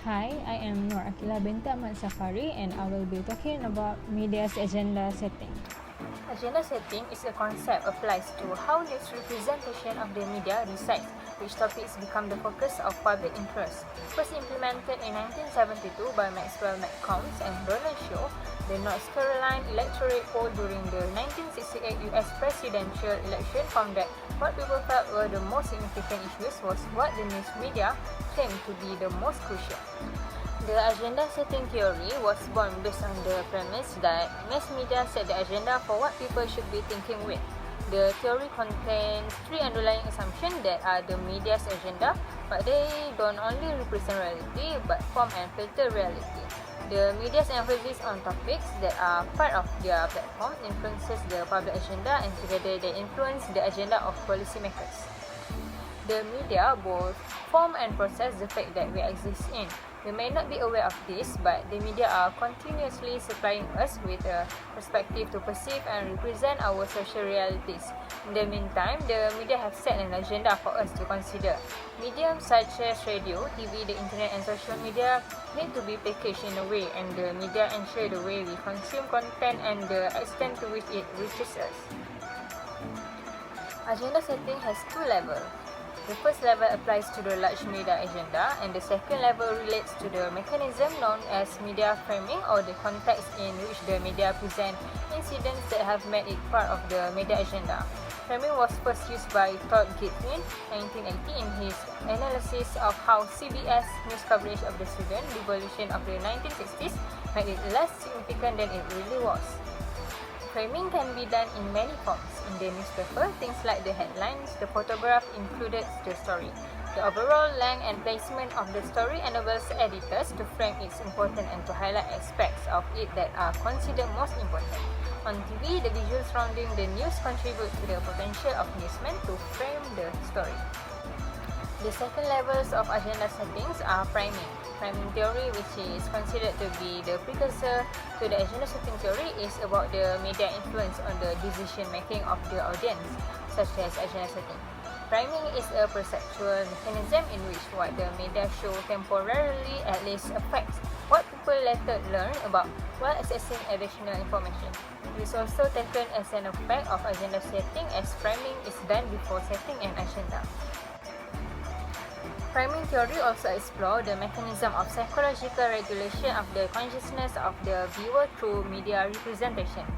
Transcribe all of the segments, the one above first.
Hi, I am Aqilah binti Ahmad and I will be talking about media's agenda setting. Agenda setting is a concept applies to how news representation of the media decides which topics become the focus of public interest. First implemented in 1972 by Maxwell McCombs and Donald Shaw, the North Carolina electorate poll during the 1968 U.S. presidential election found that what people felt were the most significant issues was what the news media claimed to be the most crucial. The agenda setting theory was born based on the premise that mass media set the agenda for what people should be thinking with. The theory contains three underlying assumptions that are the media's agenda, but they don't only represent reality but form and filter reality. The media's emphasis on topics that are part of their platform influences the public agenda, and together they influence the agenda of policymakers. The media both form and process the fact that we exist in. We may not be aware of this, but the media are continuously supplying us with a perspective to perceive and represent our social realities. In the meantime, the media have set an agenda for us to consider. Mediums such as radio, TV, the internet and social media need to be packaged in a way, and the media ensure the way we consume content and the extent to which it reaches us. Agenda setting has two levels. The first level applies to the large media agenda, and the second level relates to the mechanism known as media framing, or the context in which the media present incidents that have made it part of the media agenda. Framing was first used by Todd Gitlin, 1980, in his analysis of how CBS news coverage of the student revolution of the 1960s made it less significant than it really was. Framing can be done in many forms. In the newspaper, things like the headlines, the photograph included the story. The overall length and placement of the story enables editors to frame its importance and to highlight aspects of it that are considered most important. On TV, the visuals surrounding the news contribute to the potential of newsmen to frame the story. The second levels of agenda settings are priming. Priming theory, which is considered to be the precursor to the agenda setting theory, is about the media influence on the decision making of the audience, such as agenda setting. Priming is a perceptual mechanism in which what the media show temporarily at least affects what people later learn about while accessing additional information. It is also taken as an effect of agenda setting, as priming is done before setting an agenda. Priming theory also explores the mechanism of psychological regulation of the consciousness of the viewer through media representations.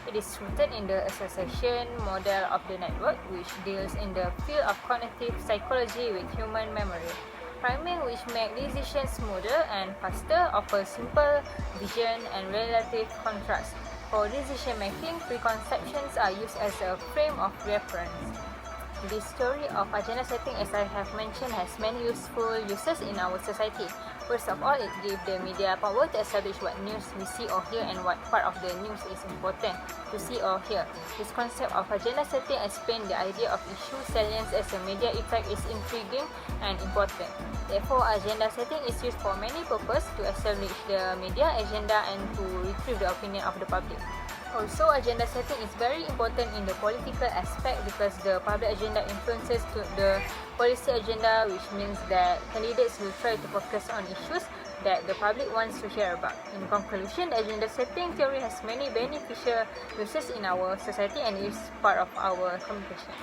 It is rooted in the association model of the network, which deals in the field of cognitive psychology with human memory. Priming, which makes decisions smoother and faster, offers simple vision and relative contrast. For decision making, preconceptions are used as a frame of reference. This theory of agenda setting, as I have mentioned, has many useful uses in our society. First of all, it gives the media power to establish what news we see or hear and what part of the news is important to see or hear. This concept of agenda setting explains the idea of issue salience as a media effect is intriguing and important. Therefore, agenda setting is used for many purposes to establish the media agenda and to retrieve the opinion of the public. Also, agenda setting is very important in the political aspect because the public agenda influences to the policy agenda, which means that candidates will try to focus on issues that the public wants to hear about. In conclusion, the agenda setting theory has many beneficial uses in our society and is part of our communication.